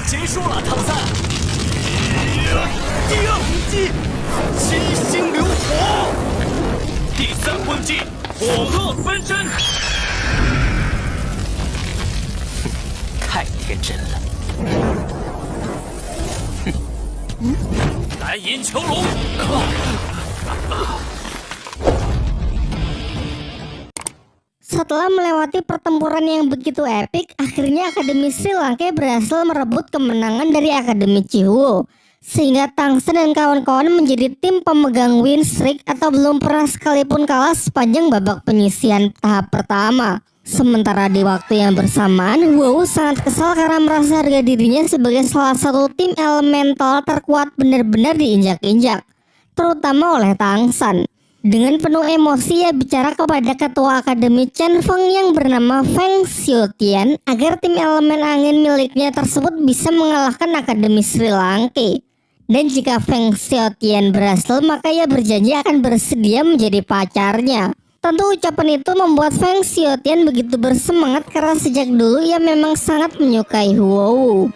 结束了，唐三。第二魂技，七星流火。第三魂技，火鹤分身。太天真了。蓝银囚龙。Setelah melewati pertempuran yang begitu epik, akhirnya Akademi Sri Lanka berhasil merebut kemenangan dari Akademi Chihuo. Sehingga Tangsen dan kawan-kawan menjadi tim pemegang win streak atau belum pernah sekalipun kalah sepanjang babak penyisihan tahap pertama. Sementara di waktu yang bersamaan, WoW sangat kesal karena merasa harga dirinya sebagai salah satu tim elemental terkuat benar-benar diinjak-injak, terutama oleh Tangsen. Dengan penuh emosi ia bicara kepada ketua Akademi Chen Feng yang bernama Feng Xiutian agar tim elemen angin miliknya tersebut bisa mengalahkan Akademi Sri Lanka. Dan jika Feng Xiutian berhasil, maka ia berjanji akan bersedia menjadi pacarnya. Tentu ucapan itu membuat Feng Xiutian begitu bersemangat karena sejak dulu ia memang sangat menyukai WoW.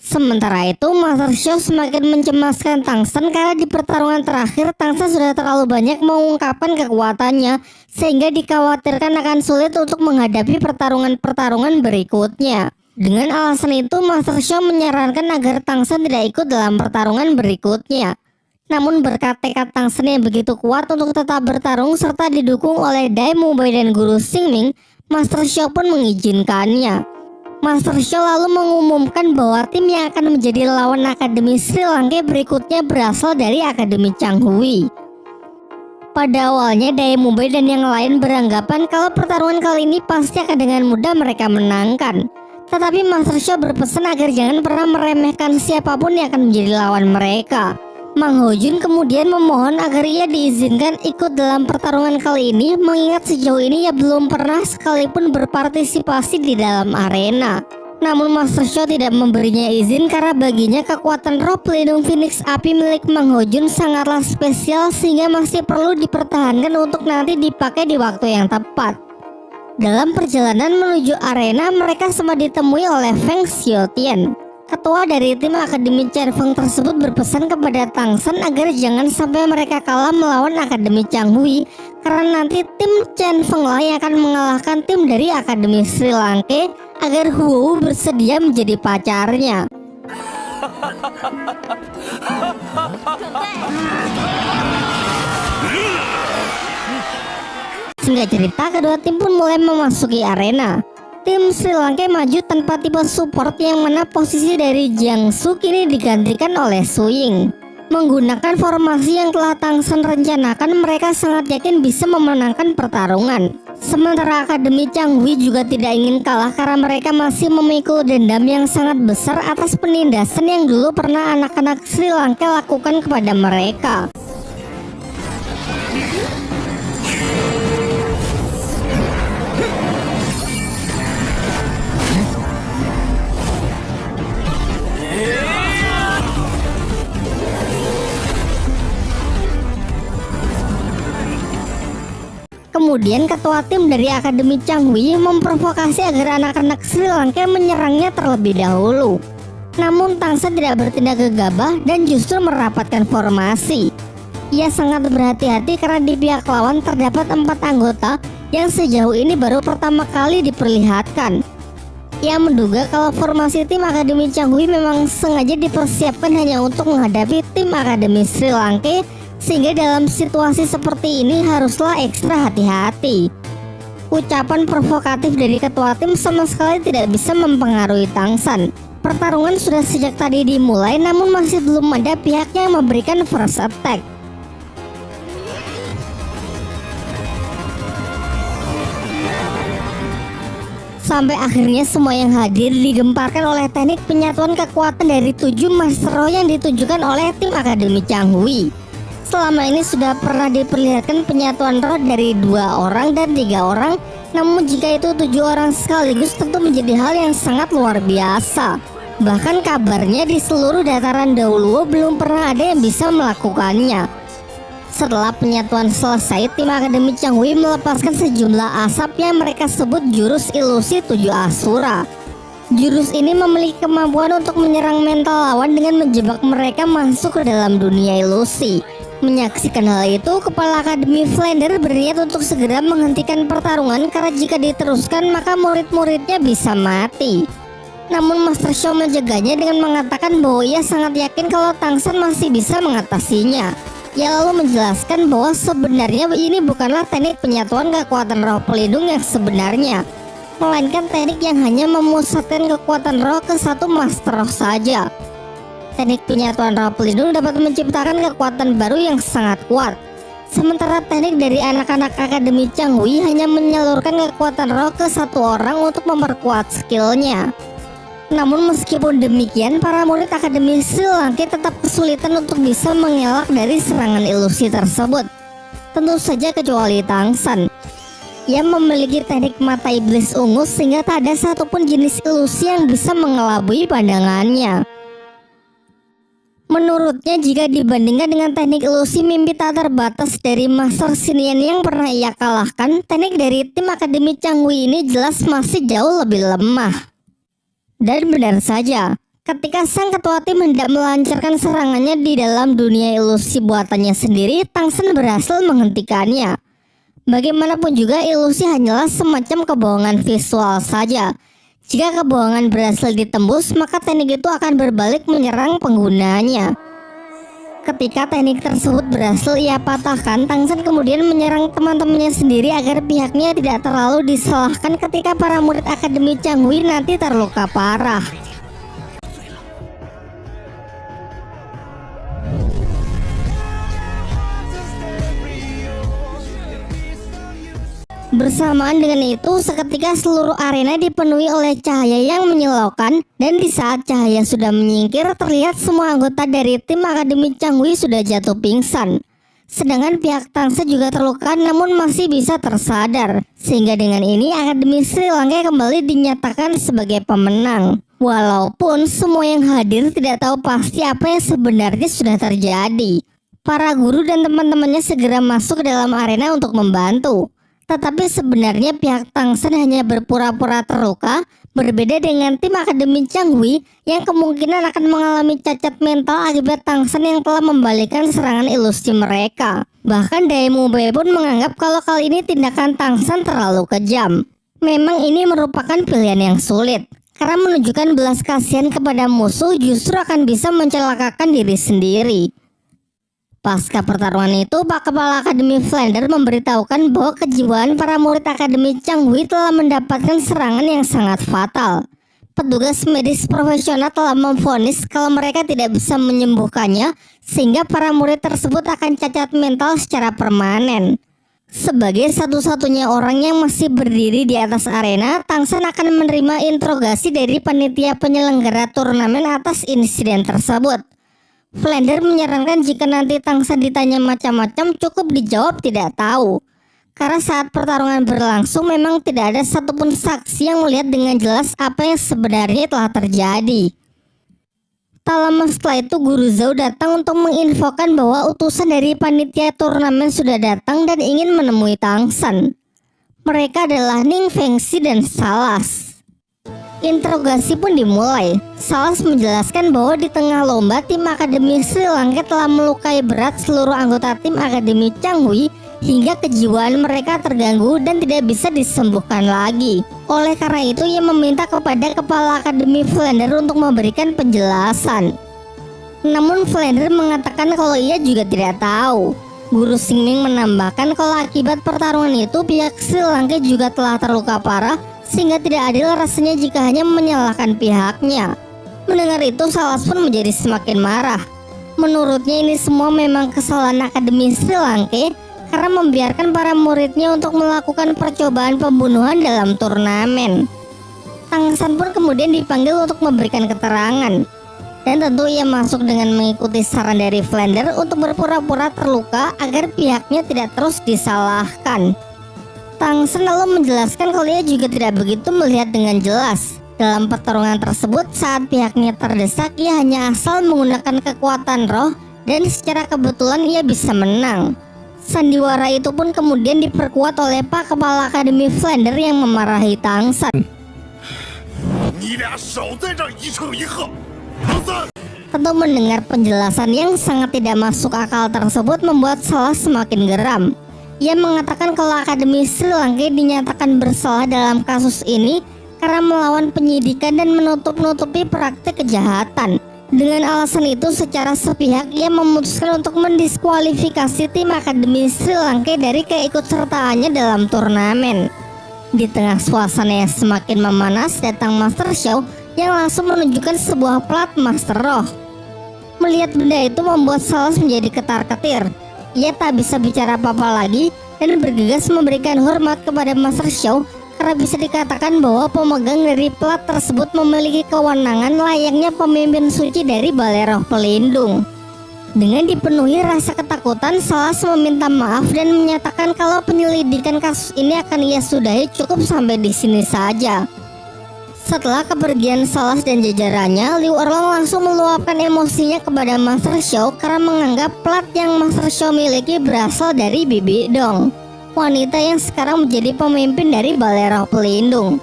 Sementara itu, Master Show semakin mencemaskan Tangsen karena di pertarungan terakhir Tangsen sudah terlalu banyak mengungkapkan kekuatannya sehingga dikhawatirkan akan sulit untuk menghadapi pertarungan-pertarungan berikutnya. Dengan alasan itu, Master Show menyarankan agar Tangsen tidak ikut dalam pertarungan berikutnya. Namun berkat tekad Tangsen yang begitu kuat untuk tetap bertarung serta didukung oleh Dai Mubai dan Guru Xingming, Master Show pun mengizinkannya. Master Show lalu mengumumkan bahwa tim yang akan menjadi lawan Akademi Sri Lanka berikutnya berasal dari Akademi Changhui. Pada awalnya Dai Mubai dan yang lain beranggapan kalau pertarungan kali ini pasti akan dengan mudah mereka menangkan. Tetapi Master Show berpesan agar jangan pernah meremehkan siapapun yang akan menjadi lawan mereka. Mang Hojun kemudian memohon agar ia diizinkan ikut dalam pertarungan kali ini, mengingat sejauh ini ia belum pernah sekalipun berpartisipasi di dalam arena. Namun Master Show tidak memberinya izin karena baginya kekuatan roh pelindung Phoenix Api milik Mang Hojun sangatlah spesial sehingga masih perlu dipertahankan untuk nanti dipakai di waktu yang tepat. Dalam perjalanan menuju arena, mereka sempat ditemui oleh Feng Xiutian. Ketua dari tim Akademi Chen Feng tersebut berpesan kepada Tangsen agar jangan sampai mereka kalah melawan Akademi Changhui karena nanti tim Chen Feng lah yang akan mengalahkan tim dari Akademi Sri Lanka agar WoW bersedia menjadi pacarnya. Singkat cerita, kedua tim pun mulai memasuki arena. Tim Sri Lanka maju tanpa tipe support yang mana posisi dari Jiang Su kini digantikan oleh Su Ying. Menggunakan formasi yang telah Tangsen rencanakan, mereka sangat yakin bisa memenangkan pertarungan. Sementara Akademi Changhui juga tidak ingin kalah karena mereka masih memikul dendam yang sangat besar atas penindasan yang dulu pernah anak-anak Sri Lanka lakukan kepada mereka. Kemudian ketua tim dari Akademi Changhui memprovokasi agar anak-anak Sri Lanka menyerangnya terlebih dahulu. Namun Tangsen tidak bertindak gegabah dan justru merapatkan formasi. Ia sangat berhati-hati karena di pihak lawan terdapat 4 anggota yang sejauh ini baru pertama kali diperlihatkan. Ia menduga kalau formasi tim Akademi Changhui memang sengaja dipersiapkan hanya untuk menghadapi tim Akademi Sri Lanka, sehingga dalam situasi seperti ini haruslah ekstra hati-hati. Ucapan provokatif dari ketua tim sama sekali tidak bisa mempengaruhi Tangsen. Pertarungan sudah sejak tadi dimulai, namun masih belum ada pihak yang memberikan first attack. Sampai akhirnya semua yang hadir digemparkan oleh teknik penyatuan kekuatan dari 7 Master Roh yang ditujukan oleh tim Akademi Changhui. Selama ini sudah pernah diperlihatkan penyatuan roh dari 2 orang dan 3 orang, namun jika itu 7 orang sekaligus tentu menjadi hal yang sangat luar biasa. Bahkan kabarnya di seluruh dataran Dauluo belum pernah ada yang bisa melakukannya. Setelah penyatuan selesai, tim Akademi Changhui melepaskan sejumlah asap yang mereka sebut jurus ilusi 7 Asura. Jurus ini memiliki kemampuan untuk menyerang mental lawan dengan menjebak mereka masuk ke dalam dunia ilusi. Menyaksikan hal itu, kepala Akademi Flander berniat untuk segera menghentikan pertarungan karena jika diteruskan maka murid-muridnya bisa mati. Namun Master Xiao menjaganya dengan mengatakan bahwa ia sangat yakin kalau Tang San masih bisa mengatasinya. Ia lalu menjelaskan bahwa sebenarnya ini bukanlah teknik penyatuan kekuatan roh pelindung yang sebenarnya, melainkan teknik yang hanya memusatkan kekuatan roh ke satu master roh saja. Teknik penyatuan roh pelindung dapat menciptakan kekuatan baru yang sangat kuat. Sementara teknik dari anak-anak Akademi Changhui hanya menyalurkan kekuatan roh ke satu orang untuk memperkuat skillnya. Namun meskipun demikian, para murid Akademi Sri Lanka tetap kesulitan untuk bisa mengelak dari serangan ilusi tersebut. Tentu saja kecuali Tang San. Ia memiliki teknik mata iblis ungu sehingga tak ada satupun jenis ilusi yang bisa mengelabui pandangannya. Menurutnya, jika dibandingkan dengan teknik ilusi mimpi tak terbatas dari Master Xinian yang pernah ia kalahkan, teknik dari tim Akademi Changhui ini jelas masih jauh lebih lemah. Dan benar saja, ketika sang ketua tim hendak melancarkan serangannya di dalam dunia ilusi buatannya sendiri, Tang San berhasil menghentikannya. Bagaimanapun juga, ilusi hanyalah semacam kebohongan visual saja. Jika kebohongan berhasil ditembus, maka teknik itu akan berbalik menyerang penggunanya. Ketika teknik tersebut berhasil ia patahkan, Tang San kemudian menyerang teman-temannya sendiri agar pihaknya tidak terlalu disalahkan ketika para murid Akademi Changhui nanti terluka parah. Bersamaan dengan itu, seketika seluruh arena dipenuhi oleh cahaya yang menyilaukan, dan di saat cahaya sudah menyingkir, terlihat semua anggota dari tim Akademi Changhui sudah jatuh pingsan. Sedangkan pihak Tang San juga terluka namun masih bisa tersadar, sehingga dengan ini Akademi Sri Lanka kembali dinyatakan sebagai pemenang. Walaupun semua yang hadir tidak tahu pasti apa yang sebenarnya sudah terjadi. Para guru dan teman-temannya segera masuk ke dalam arena untuk membantu. Tetapi sebenarnya pihak Tang San hanya berpura-pura terluka, berbeda dengan tim Akademi Changhui yang kemungkinan akan mengalami cacat mental akibat Tang San yang telah membalikkan serangan ilusi mereka. Bahkan Daemu Bei pun menganggap kalau kali ini tindakan Tang San terlalu kejam. Memang ini merupakan pilihan yang sulit, karena menunjukkan belas kasihan kepada musuh justru akan bisa mencelakakan diri sendiri. Pasca pertarungan itu, Pak Kepala Akademi Flander memberitahukan bahwa kejiwaan para murid Akademi Changhui telah mendapatkan serangan yang sangat fatal. Petugas medis profesional telah memvonis kalau mereka tidak bisa menyembuhkannya, sehingga para murid tersebut akan cacat mental secara permanen. Sebagai satu-satunya orang yang masih berdiri di atas arena, Tang San akan menerima interogasi dari panitia penyelenggara turnamen atas insiden tersebut. Flander menyarankan jika nanti Tang San ditanya macam-macam cukup dijawab tidak tahu. Karena saat pertarungan berlangsung memang tidak ada satupun saksi yang melihat dengan jelas apa yang sebenarnya telah terjadi. Tak lama setelah itu Guru Zhao datang untuk menginfokan bahwa utusan dari panitia turnamen sudah datang dan ingin menemui Tang San. Mereka adalah Ning Fengxi dan Salas. Interogasi pun dimulai. Salas menjelaskan bahwa di tengah lomba tim Akademi Sri Lanka telah melukai berat seluruh anggota tim Akademi Changhui hingga kejiwaan mereka terganggu dan tidak bisa disembuhkan lagi. Oleh karena itu ia meminta kepada Kepala Akademi Flander untuk memberikan penjelasan. Namun Flander mengatakan kalau ia juga tidak tahu. Guru Xingming menambahkan kalau akibat pertarungan itu pihak Sri Lanka juga telah terluka parah, sehingga tidak adil rasanya jika hanya menyalahkan pihaknya. Mendengar itu Salas pun menjadi semakin marah. Menurutnya ini semua memang kesalahan Akademi Sri Lanka karena membiarkan para muridnya untuk melakukan percobaan pembunuhan dalam turnamen. Tang San pun kemudian dipanggil untuk memberikan keterangan. Dan tentu ia masuk dengan mengikuti saran dari Flander untuk berpura-pura terluka agar pihaknya tidak terus disalahkan. Tang San lalu menjelaskan kalau ia juga tidak begitu melihat dengan jelas. Dalam pertarungan tersebut, saat pihaknya terdesak, ia hanya asal menggunakan kekuatan roh dan secara kebetulan ia bisa menang. Sandiwara itu pun kemudian diperkuat oleh Pak Kepala Akademi Flander yang memarahi Tang San. 你俩少在这儿一扯一喝，唐三。 Tentu mendengar penjelasan yang sangat tidak masuk akal tersebut membuat Salah semakin geram. Ia mengatakan kalau Akademi Sri Lanka dinyatakan bersalah dalam kasus ini karena melawan penyidikan dan menutup-nutupi praktik kejahatan. Dengan alasan itu secara sepihak ia memutuskan untuk mendiskualifikasi tim Akademi Sri Lanka dari keikutsertaannya dalam turnamen. Di tengah suasana yang semakin memanas datang Master Xiao yang langsung menunjukkan sebuah plat Master Roh. Melihat benda itu membuat Salas menjadi ketar-ketir. Ia tak bisa bicara apa-apa lagi dan bergegas memberikan hormat kepada Master Xiao karena bisa dikatakan bahwa pemegang dari plat tersebut memiliki kewenangan layaknya pemimpin suci dari Balai Roh Pelindung. Dengan dipenuhi rasa ketakutan, Salas meminta maaf dan menyatakan kalau penyelidikan kasus ini akan ia sudahi cukup sampai di sini saja. Setelah kepergian Salas dan jajarannya, Liu Erlang langsung meluapkan emosinya kepada Master Xiao karena menganggap plat yang Master Xiao miliki berasal dari Bibi Dong, wanita yang sekarang menjadi pemimpin dari Balai Roh Pelindung.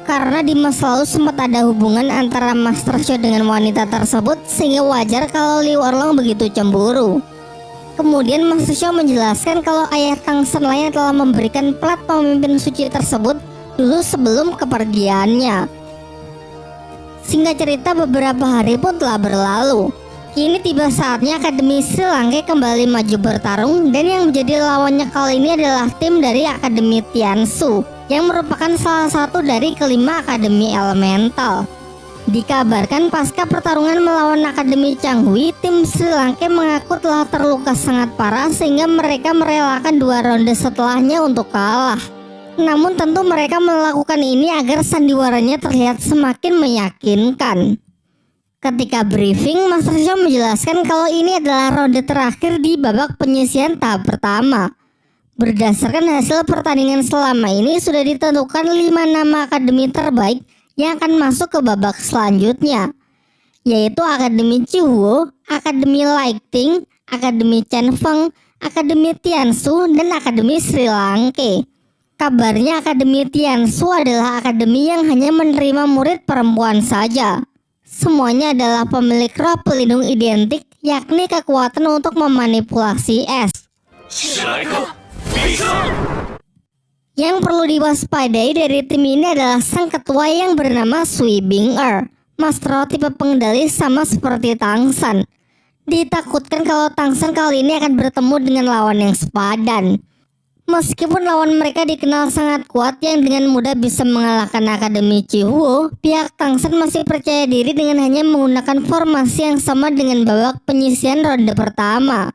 Karena di masa lalu sempat ada hubungan antara Master Xiao dengan wanita tersebut, sehingga wajar kalau Liu Erlang begitu cemburu. Kemudian Master Xiao menjelaskan kalau ayah Tang San lain telah memberikan plat pemimpin suci tersebut dulu sebelum kepergiannya. Singkat cerita, beberapa hari pun telah berlalu. Kini tiba saatnya Akademi Sri Lanka kembali maju bertarung, dan yang menjadi lawannya kali ini adalah tim dari Akademi Tiansu yang merupakan salah satu dari kelima Akademi Elemental. Dikabarkan pasca pertarungan melawan Akademi Changhui, tim Sri Lanka mengaku telah terluka sangat parah sehingga mereka merelakan 2 ronde setelahnya untuk kalah. Namun tentu mereka melakukan ini agar sandiwaranya terlihat semakin meyakinkan. Ketika briefing, Master Xiao menjelaskan kalau ini adalah ronde terakhir di babak penyisihan tahap pertama. Berdasarkan hasil pertandingan selama ini sudah ditentukan 5 nama akademi terbaik yang akan masuk ke babak selanjutnya, yaitu Akademi Chihuo, Akademi Lighting, Akademi Chen Feng, Akademi Tiansu, dan Akademi Sri Lanka. Kabarnya Akademi Tiansu adalah akademi yang hanya menerima murid perempuan saja. Semuanya adalah pemilik roh pelindung identik, yakni kekuatan untuk memanipulasi es. Yang perlu diwaspadai dari tim ini adalah sang ketua yang bernama Sui Bing-er, Master tipe pengendali sama seperti Tang San. Ditakutkan kalau Tang San kali ini akan bertemu dengan lawan yang sepadan. Meskipun lawan mereka dikenal sangat kuat yang dengan mudah bisa mengalahkan Akademi Chihuo, pihak Tang San masih percaya diri dengan hanya menggunakan formasi yang sama dengan babak penyisihan ronde pertama.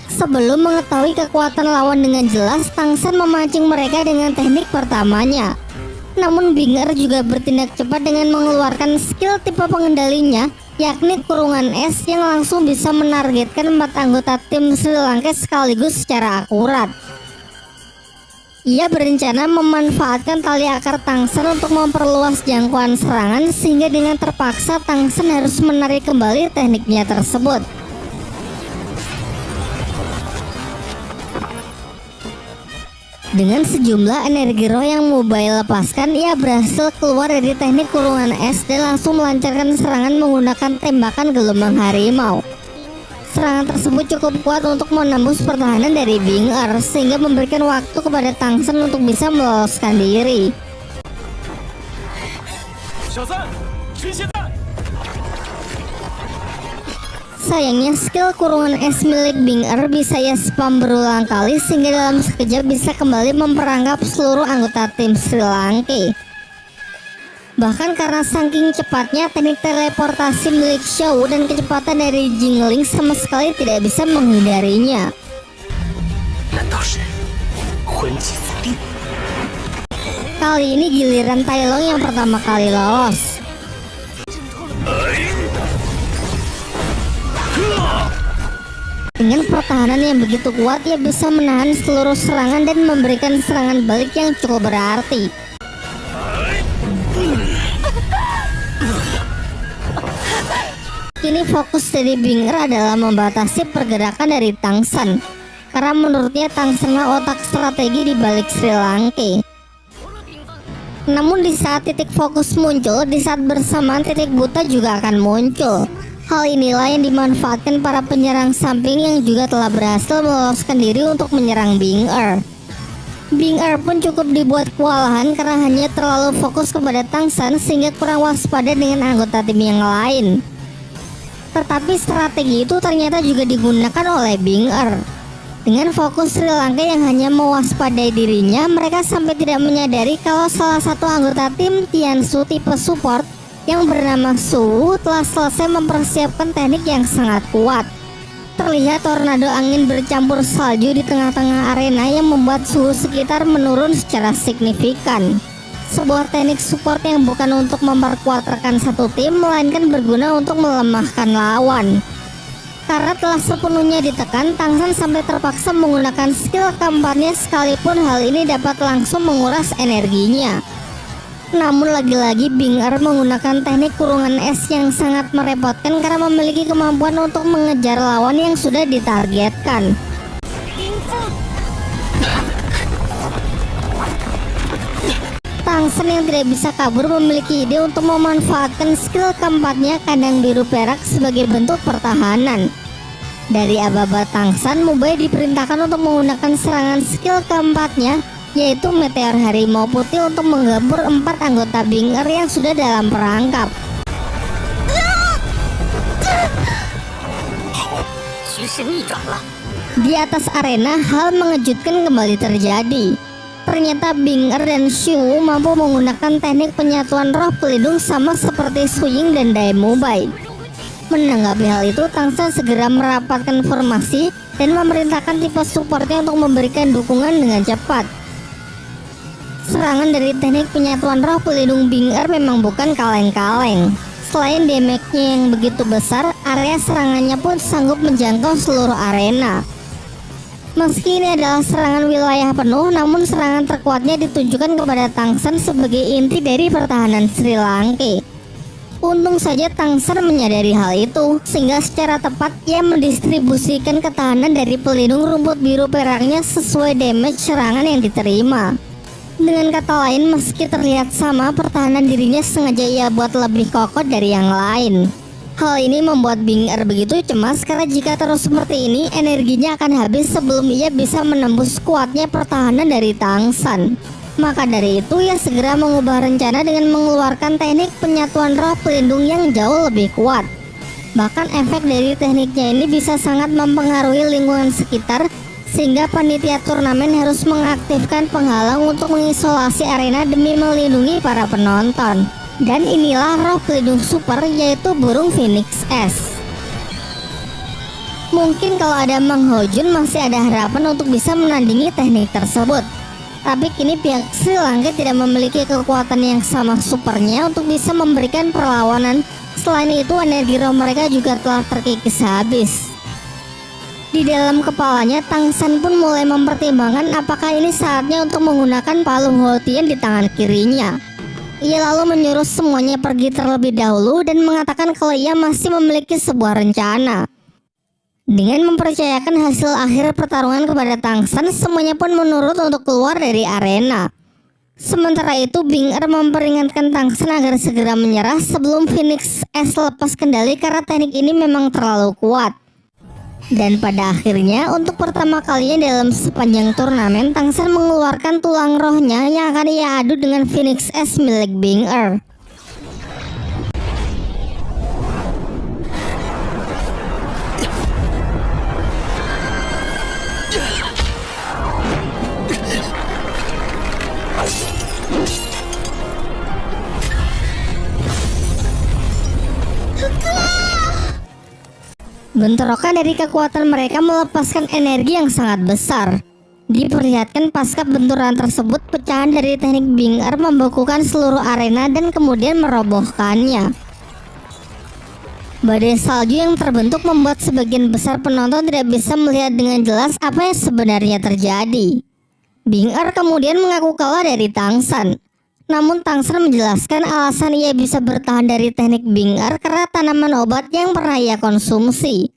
Sebelum mengetahui kekuatan lawan dengan jelas, Tang San memancing mereka dengan teknik pertamanya. Namun Bing-er juga bertindak cepat dengan mengeluarkan skill tipe pengendalinya, yakni kurungan es yang langsung bisa menargetkan 4 anggota tim Sri Lanka sekaligus secara akurat. Ia berencana memanfaatkan tali akar Tang San untuk memperluas jangkauan serangan, sehingga dengan terpaksa Tang San harus menarik kembali tekniknya tersebut. Dengan sejumlah energi roh yang mobile lepaskan, ia berhasil keluar dari teknik kurungan es dan langsung melancarkan serangan menggunakan tembakan gelombang harimau. Serangan tersebut cukup kuat untuk menembus pertahanan dari Bing-er, sehingga memberikan waktu kepada Tang San untuk bisa meloloskan diri. Sayangnya skill kurungan es milik Bing-er bisa ia spam berulang kali, sehingga dalam sekejap bisa kembali memperangkap seluruh anggota tim Sri Lanka. Bahkan karena saking cepatnya teknik teleportasi milik Xiao dan kecepatan dari Jingling sama sekali tidak bisa menghindarinya. 难道是魂技死定？ Kali ini giliran Tai Long yang pertama kali lolos. Dengan pertahanan yang begitu kuat, ia bisa menahan seluruh serangan dan memberikan serangan balik yang cukup berarti. Kini fokus dari Bing Er adalah membatasi pergerakan dari Tang San, karena menurutnya Tang San lah otak strategi di balik Sri Lanka. Namun di saat titik fokus muncul, di saat bersamaan titik buta juga akan muncul. Hal inilah yang dimanfaatkan para penyerang samping yang juga telah berhasil meloloskan diri untuk menyerang Bing Er. Bing Er pun cukup dibuat kewalahan karena hanya terlalu fokus kepada Tang San sehingga kurang waspada dengan anggota tim yang lain. Tetapi strategi itu ternyata juga digunakan oleh Bing Er. Dengan fokus Sri Lanka yang hanya mewaspadai dirinya, mereka sampai tidak menyadari kalau salah satu anggota tim Tiansu tipe support yang bernama Su telah selesai mempersiapkan teknik yang sangat kuat. Terlihat tornado angin bercampur salju di tengah-tengah arena yang membuat suhu sekitar menurun secara signifikan. Sebuah teknik support yang bukan untuk memperkuat rekan satu tim, melainkan berguna untuk melemahkan lawan. Karena telah sepenuhnya ditekan, Tang San sampai terpaksa menggunakan skill keempatnya sekalipun hal ini dapat langsung menguras energinya. Namun lagi-lagi Bing Er menggunakan teknik kurungan es yang sangat merepotkan karena memiliki kemampuan untuk mengejar lawan yang sudah ditargetkan. Tang San yang tidak bisa kabur memiliki ide untuk memanfaatkan skill keempatnya kandang biru perak sebagai bentuk pertahanan. Dari aba-aba Tang San, Mubai diperintahkan untuk menggunakan serangan skill keempatnya, yaitu Meteor Harimau Putih untuk menggabur 4 anggota Bing Er yang sudah dalam perangkap. Di atas arena, hal mengejutkan kembali terjadi. Ternyata Bing Er dan Shu mampu menggunakan teknik penyatuan roh pelindung sama seperti Su Ying dan Dai Mubai. Menanggapi hal itu, Tang San segera merapatkan formasi dan memerintahkan tipe supportnya untuk memberikan dukungan dengan cepat. Serangan dari teknik penyatuan roh pelindung Bing Er memang bukan kaleng-kaleng. Selain damage-nya yang begitu besar, area serangannya pun sanggup menjangkau seluruh arena. Meski ini adalah serangan wilayah penuh, namun serangan terkuatnya ditunjukkan kepada Tang San sebagai inti dari pertahanan Sri Lanka. Untung saja Tang San menyadari hal itu, sehingga secara tepat ia mendistribusikan ketahanan dari pelindung rumput biru peraknya sesuai damage serangan yang diterima. Dengan kata lain, meski terlihat sama, pertahanan dirinya sengaja ia buat lebih kokoh dari yang lain. Hal ini membuat Bing Er begitu cemas karena jika terus seperti ini, energinya akan habis sebelum ia bisa menembus kuatnya pertahanan dari Tang San. Maka dari itu, ia segera mengubah rencana dengan mengeluarkan teknik penyatuan roh pelindung yang jauh lebih kuat. Bahkan efek dari tekniknya ini bisa sangat mempengaruhi lingkungan sekitar, sehingga panitia turnamen harus mengaktifkan penghalang untuk mengisolasi arena demi melindungi para penonton. Dan inilah roh pelindung super, yaitu burung Phoenix S. Mungkin kalau ada Mang Ho Jun masih ada harapan untuk bisa menandingi teknik tersebut. Tapi kini pihak Sri Lanka tidak memiliki kekuatan yang sama supernya untuk bisa memberikan perlawanan. Selain itu, energi roh mereka juga telah terkikis habis. Di dalam kepalanya, Tang San pun mulai mempertimbangkan apakah ini saatnya untuk menggunakan palu Houtian di tangan kirinya. Ia lalu menyuruh semuanya pergi terlebih dahulu dan mengatakan kalau ia masih memiliki sebuah rencana. Dengan mempercayakan hasil akhir pertarungan kepada Tang San, semuanya pun menurut untuk keluar dari arena. Sementara itu, Bing Er memperingatkan Tang San agar segera menyerah sebelum Phoenix S lepas kendali karena teknik ini memang terlalu kuat. Dan pada akhirnya, untuk pertama kalinya dalam sepanjang turnamen, Tang San mengeluarkan tulang rohnya yang akan ia adu dengan Phoenix S milik Bing Er. Bentrokan dari kekuatan mereka melepaskan energi yang sangat besar. Diperlihatkan pasca benturan tersebut, pecahan dari teknik Bing Er membekukan seluruh arena dan kemudian merobohkannya. Badai salju yang terbentuk membuat sebagian besar penonton tidak bisa melihat dengan jelas apa yang sebenarnya terjadi. Bing Er kemudian mengaku kalah dari Tang San. Namun Tang San menjelaskan alasan ia bisa bertahan dari teknik Bing Er karena tanaman obat yang pernah ia konsumsi.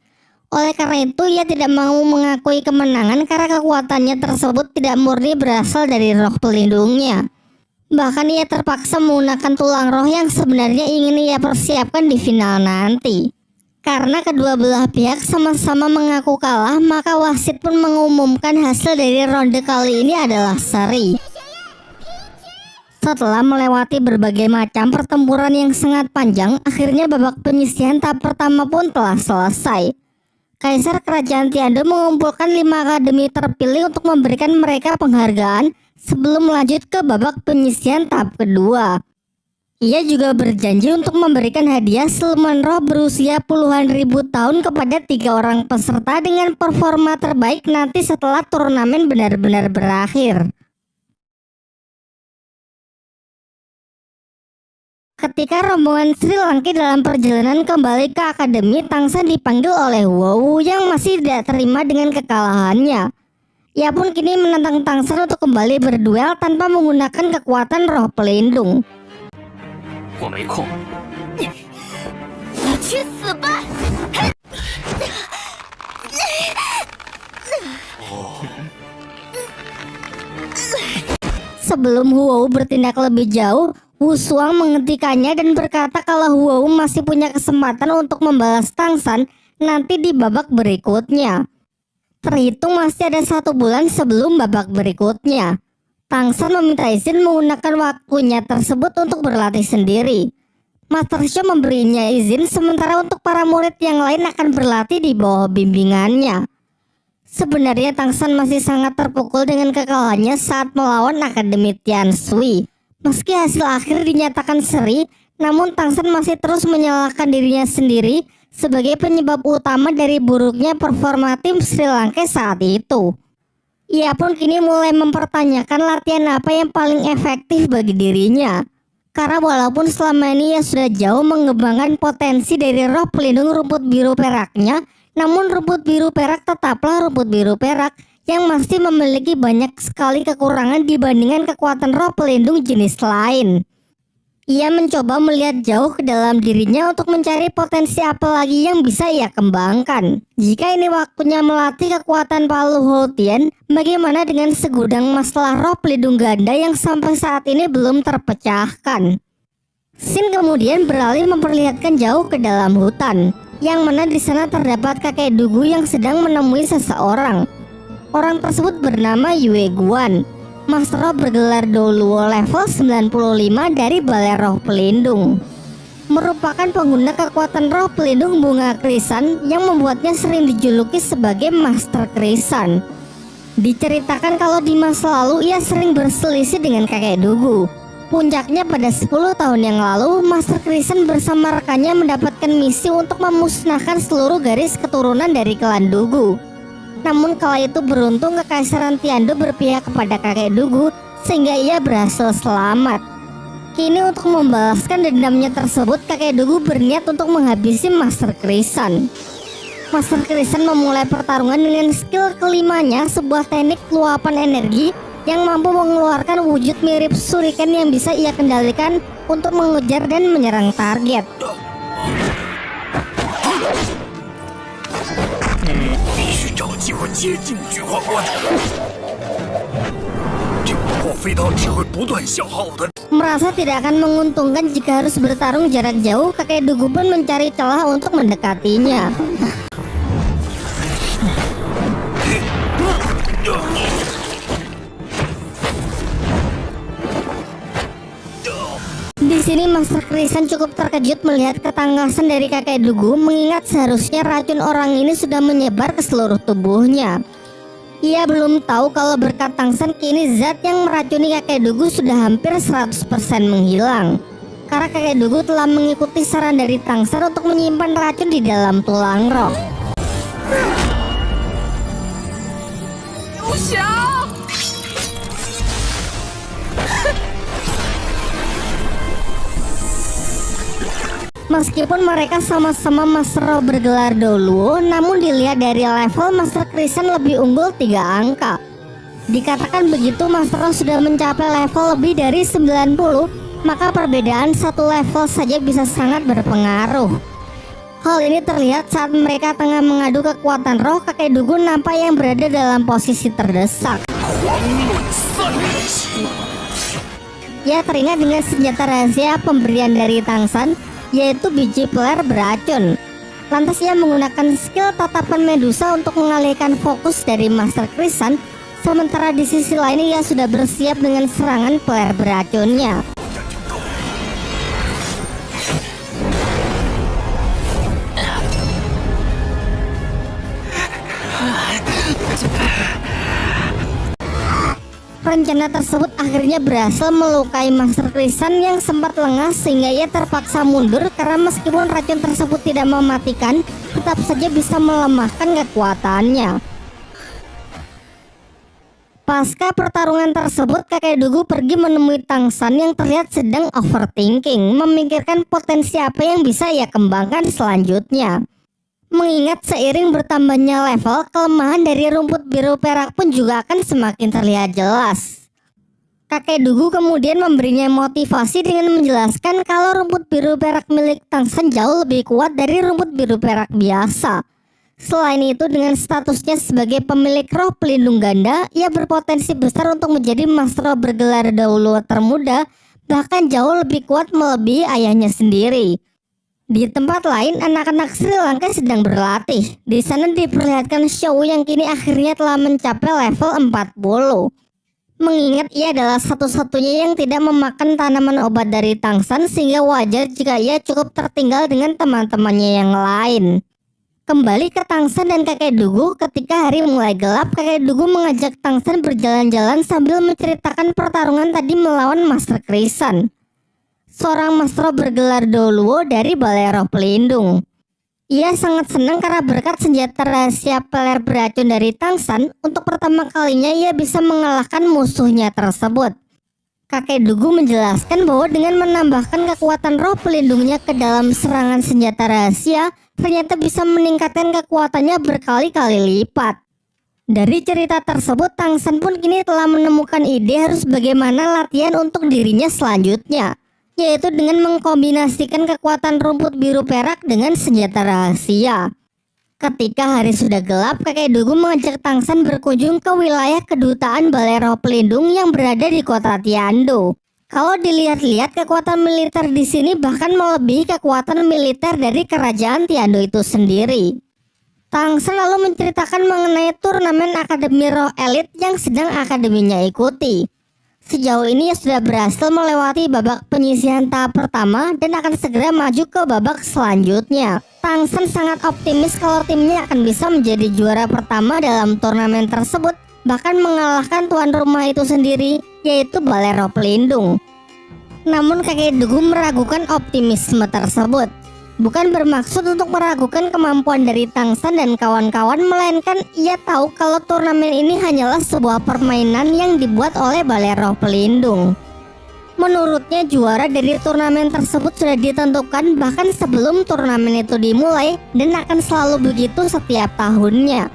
Oleh karena itu, ia tidak mau mengakui kemenangan karena kekuatannya tersebut tidak murni berasal dari roh pelindungnya. Bahkan ia terpaksa menggunakan tulang roh yang sebenarnya ingin ia persiapkan di final nanti. Karena kedua belah pihak sama-sama mengaku kalah, maka wasit pun mengumumkan hasil dari ronde kali ini adalah seri. Setelah melewati berbagai macam pertempuran yang sangat panjang, akhirnya babak penyisihan tahap pertama pun telah selesai. Kaisar Kerajaan Tiando mengumpulkan 5 akademi terpilih untuk memberikan mereka penghargaan sebelum lanjut ke babak penyisihan tahap kedua. Ia juga berjanji untuk memberikan hadiah siluman roh berusia puluhan ribu tahun kepada 3 orang peserta dengan performa terbaik nanti setelah turnamen benar-benar berakhir. Ketika rombongan Sri Lanka dalam perjalanan kembali ke akademi, Tang San dipanggil oleh Wu yang masih tidak terima dengan kekalahannya. Ia pun kini menantang Tang San untuk kembali berduel tanpa menggunakan kekuatan roh pelindung. Sebelum Wu bertindak lebih jauh, Wu Suang menghentikannya dan berkata kalau Wu masih punya kesempatan untuk membalas Tang San nanti di babak berikutnya. Terhitung masih ada 1 bulan sebelum babak berikutnya. Tang San meminta izin menggunakan waktunya tersebut untuk berlatih sendiri. Master Sho memberinya izin sementara untuk para murid yang lain akan berlatih di bawah bimbingannya. Sebenarnya Tang San masih sangat terpukul dengan kekalahannya saat melawan Akademi Tian Sui. Meski hasil akhir dinyatakan seri, namun Tang San masih terus menyalahkan dirinya sendiri sebagai penyebab utama dari buruknya performa tim Sri Lanka saat itu. Ia pun kini mulai mempertanyakan latihan apa yang paling efektif bagi dirinya. Karena walaupun selama ini ia sudah jauh mengembangkan potensi dari roh pelindung rumput biru peraknya, namun rumput biru perak tetaplah rumput biru perak yang masih memiliki banyak sekali kekurangan dibandingkan kekuatan roh pelindung jenis lain. Ia mencoba melihat jauh ke dalam dirinya untuk mencari potensi apa lagi yang bisa ia kembangkan. Jika ini waktunya melatih kekuatan Palu Houtian, bagaimana dengan segudang masalah roh pelindung ganda yang sampai saat ini belum terpecahkan? Sin kemudian beralih memperlihatkan jauh ke dalam hutan, yang mana di sana terdapat kakek dugu yang sedang menemui seseorang. Orang tersebut bernama Yue Guan, Master Roh bergelar Doluo level 95 dari Balai Roh Pelindung. Merupakan pengguna kekuatan roh pelindung bunga krisan yang membuatnya sering dijuluki sebagai Master Krisan. Diceritakan kalau di masa lalu ia sering berselisih dengan kakek dugu. Puncaknya pada 10 tahun yang lalu, Master Krisan bersama rekannya mendapatkan misi untuk memusnahkan seluruh garis keturunan dari klan dugu. Namun kala itu beruntung Kekaisaran Tiando berpihak kepada kakek dugu sehingga ia berhasil selamat. Kini untuk membalaskan dendamnya tersebut, kakek dugu berniat untuk menghabisi Master Krisan. Master Krisan memulai pertarungan dengan skill kelimanya, sebuah teknik luapan energi yang mampu mengeluarkan wujud mirip shuriken yang bisa ia kendalikan untuk mengejar dan menyerang target. Merasa tidak akan menguntungkan jika harus bertarung jarak jauh, kakek dugu pun mencari celah untuk mendekatinya. Di sini Master Krisan cukup terkejut melihat ketangkasan dari kakek dugu, mengingat seharusnya racun orang ini sudah menyebar ke seluruh tubuhnya. Ia belum tahu kalau berkat Tang San kini zat yang meracuni kakek dugu sudah hampir 100% menghilang. Karena kakek dugu telah mengikuti saran dari Tang San untuk menyimpan racun di dalam tulang roh. 刘翔！ Meskipun mereka sama-sama Master Roh bergelar dulu, namun dilihat dari level, Master Krisan lebih unggul 3 angka. Dikatakan begitu, Master Roh sudah mencapai level lebih dari 90, maka perbedaan satu level saja bisa sangat berpengaruh. Hal ini terlihat saat mereka tengah mengadu kekuatan roh. Kakek Dugun nampak yang berada dalam posisi terdesak. Ia teringat dengan senjata rahasia pemberian dari Tangsan, yaitu biji peler beracun. Lantas ia menggunakan skill tatapan Medusa untuk mengalihkan fokus dari Master Krisan, sementara di sisi lain ia sudah bersiap dengan serangan peler beracunnya. Rencana tersebut akhirnya berhasil melukai Master Krisan yang sempat lengah, sehingga ia terpaksa mundur karena meskipun racun tersebut tidak mematikan, tetap saja bisa melemahkan kekuatannya. Pasca pertarungan tersebut, kakek Dugu pergi menemui Tangsan yang terlihat sedang overthinking, memikirkan potensi apa yang bisa ia kembangkan selanjutnya. Mengingat seiring bertambahnya level, kelemahan dari rumput biru perak pun juga akan semakin terlihat jelas. Kakek Dugu kemudian memberinya motivasi dengan menjelaskan kalau rumput biru perak milik Tangsan jauh lebih kuat dari rumput biru perak biasa. Selain itu, dengan statusnya sebagai pemilik roh pelindung ganda, ia berpotensi besar untuk menjadi Master Roh bergelar dahulu termuda, bahkan jauh lebih kuat melebihi ayahnya sendiri. Di tempat lain, anak-anak Sri Lanka sedang berlatih. Di sana diperlihatkan Shou yang kini akhirnya telah mencapai level 40. Mengingat ia adalah satu-satunya yang tidak memakan tanaman obat dari Tangsan, sehingga wajar jika ia cukup tertinggal dengan teman-temannya yang lain. Kembali ke Tangsan dan kakek Dugu, ketika hari mulai gelap, kakek Dugu mengajak Tangsan berjalan-jalan sambil menceritakan pertarungan tadi melawan Master Krisan, seorang Master Roh bergelar Doluo dari Balai Roh Pelindung. Ia sangat senang karena berkat senjata rahasia peler beracun dari Tangsan, untuk pertama kalinya ia bisa mengalahkan musuhnya tersebut. Kakek Dugu menjelaskan bahwa dengan menambahkan kekuatan roh pelindungnya ke dalam serangan senjata rahasia, ternyata bisa meningkatkan kekuatannya berkali-kali lipat. Dari cerita tersebut, Tangsan pun kini telah menemukan ide harus bagaimana latihan untuk dirinya selanjutnya, yaitu dengan mengkombinasikan kekuatan rumput biru perak dengan senjata rahasia. Ketika hari sudah gelap, kakek Dugu mengajak Tangsan berkunjung ke wilayah kedutaan Balai Roh Pelindung yang berada di kota Tiando. Kalau dilihat-lihat, kekuatan militer di sini bahkan melebihi kekuatan militer dari kerajaan Tiando itu sendiri. Tangsan lalu menceritakan mengenai turnamen Akademi Roh Elit yang sedang akademinya ikuti. Sejauh ini ia sudah berhasil melewati babak penyisihan tahap pertama dan akan segera maju ke babak selanjutnya. Tangsan sangat optimis kalau timnya akan bisa menjadi juara pertama dalam turnamen tersebut, bahkan mengalahkan tuan rumah itu sendiri, yaitu Balai Roh Pelindung. Namun kakek Dugu meragukan optimisme tersebut. Bukan bermaksud untuk meragukan kemampuan dari Tangsan dan kawan-kawan, melainkan ia tahu kalau turnamen ini hanyalah sebuah permainan yang dibuat oleh Balai Roh Pelindung. Menurutnya juara dari turnamen tersebut sudah ditentukan bahkan sebelum turnamen itu dimulai, dan akan selalu begitu setiap tahunnya.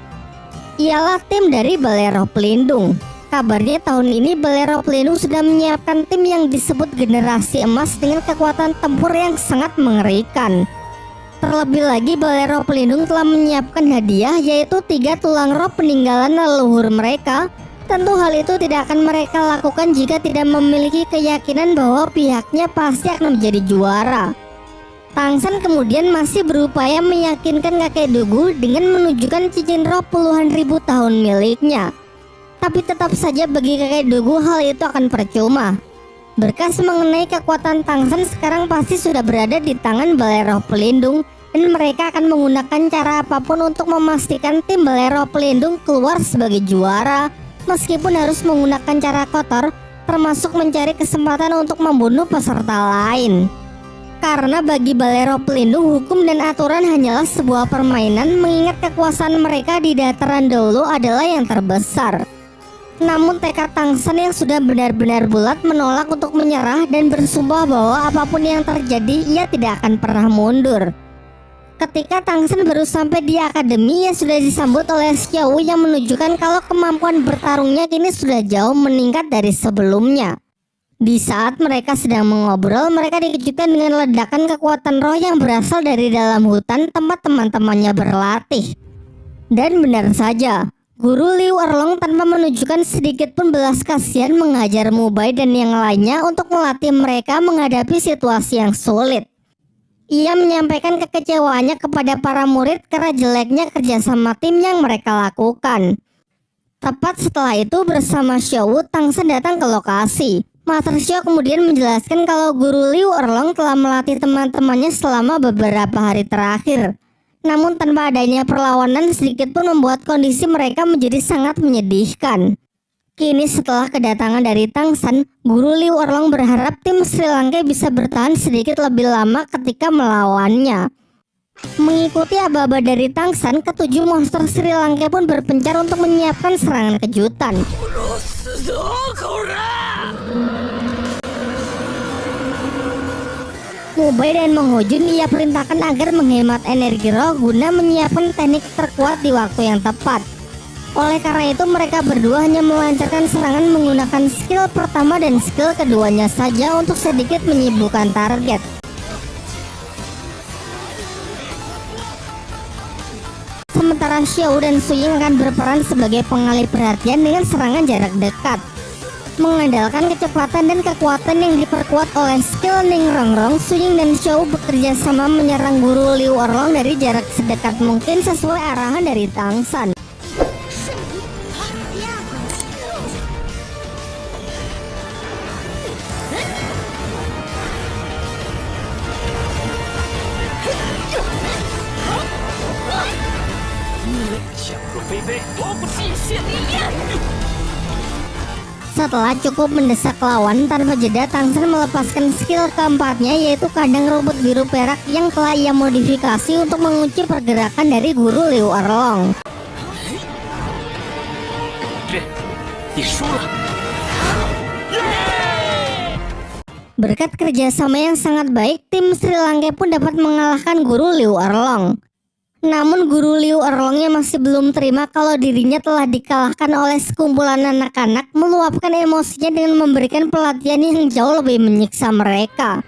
Ialah tim dari Balai Roh Pelindung. Kabarnya tahun ini Balai Roh Pelindung sudah menyiapkan tim yang disebut Generasi Emas dengan kekuatan tempur yang sangat mengerikan. Terlebih lagi, Balai Roh Pelindung telah menyiapkan hadiah, yaitu 3 tulang roh peninggalan leluhur mereka. Tentu hal itu tidak akan mereka lakukan jika tidak memiliki keyakinan bahwa pihaknya pasti akan menjadi juara. Tangsan kemudian masih berupaya meyakinkan kakek Dugu dengan menunjukkan cincin roh puluhan ribu tahun miliknya. Tapi tetap saja bagi kakek Dugu hal itu akan percuma. Berkas mengenai kekuatan Tangsan sekarang pasti sudah berada di tangan Balai Roh Pelindung, dan mereka akan menggunakan cara apapun untuk memastikan tim Balai Roh Pelindung keluar sebagai juara, meskipun harus menggunakan cara kotor, termasuk mencari kesempatan untuk membunuh peserta lain. Karena bagi Balero pelindung, hukum dan aturan hanyalah sebuah permainan, mengingat kekuasaan mereka di dataran dahulu adalah yang terbesar. Namun tekad Tang San yang sudah benar-benar bulat menolak untuk menyerah dan bersumpah bahwa apapun yang terjadi ia tidak akan pernah mundur. Ketika Tang San baru sampai di akademi, ia sudah disambut oleh Xiao yang menunjukkan kalau kemampuan bertarungnya kini sudah jauh meningkat dari sebelumnya. Di saat mereka sedang mengobrol, mereka dikejutkan dengan ledakan kekuatan roh yang berasal dari dalam hutan tempat teman-temannya berlatih. Dan benar saja, Guru Liu Erlong tanpa menunjukkan sedikit pun belas kasihan mengajar Mubai dan yang lainnya untuk melatih mereka menghadapi situasi yang sulit. Ia menyampaikan kekecewaannya kepada para murid karena jeleknya kerjasama tim yang mereka lakukan. Tepat setelah itu bersama Xiao, Tang San datang ke lokasi. Master Xiao kemudian menjelaskan kalau Guru Liu Erlong telah melatih teman-temannya selama beberapa hari terakhir. Namun tanpa adanya perlawanan sedikit pun membuat kondisi mereka menjadi sangat menyedihkan. Kini setelah kedatangan dari Tang San, Guru Liu Erlong berharap tim Sri Lanka bisa bertahan sedikit lebih lama ketika melawannya. Mengikuti aba-aba dari Tang San, ketujuh monster Sri Lanka pun berpencar untuk menyiapkan serangan kejutan. Mubai dan Meng Hojun ia perintahkan agar menghemat energi roh guna menyiapkan teknik terkuat di waktu yang tepat. Oleh karena itu mereka berdua hanya melancarkan serangan menggunakan skill pertama dan skill keduanya saja untuk sedikit menyibukkan target. Sementara Xiao dan Suying akan berperan sebagai pengalih perhatian dengan serangan jarak dekat. Mengandalkan kecepatan dan kekuatan yang diperkuat oleh skill Ning Rongrong, Suying dan Xiao bekerja sama menyerang Guru Liu Erlong dari jarak sedekat mungkin sesuai arahan dari Tang San. Setelah cukup mendesak lawan, tanpa jeda Tang San melepaskan skill keempatnya, yaitu kandang rumput biru perak yang telah ia modifikasi untuk mengunci pergerakan dari Guru Liu Erlong. Berkat kerjasama yang sangat baik, tim Sri Lanka pun dapat mengalahkan Guru Liu Erlong. Namun Guru Liu Erlongnya masih belum terima kalau dirinya telah dikalahkan oleh sekumpulan anak-anak, meluapkan emosinya dengan memberikan pelatihan yang jauh lebih menyiksa mereka.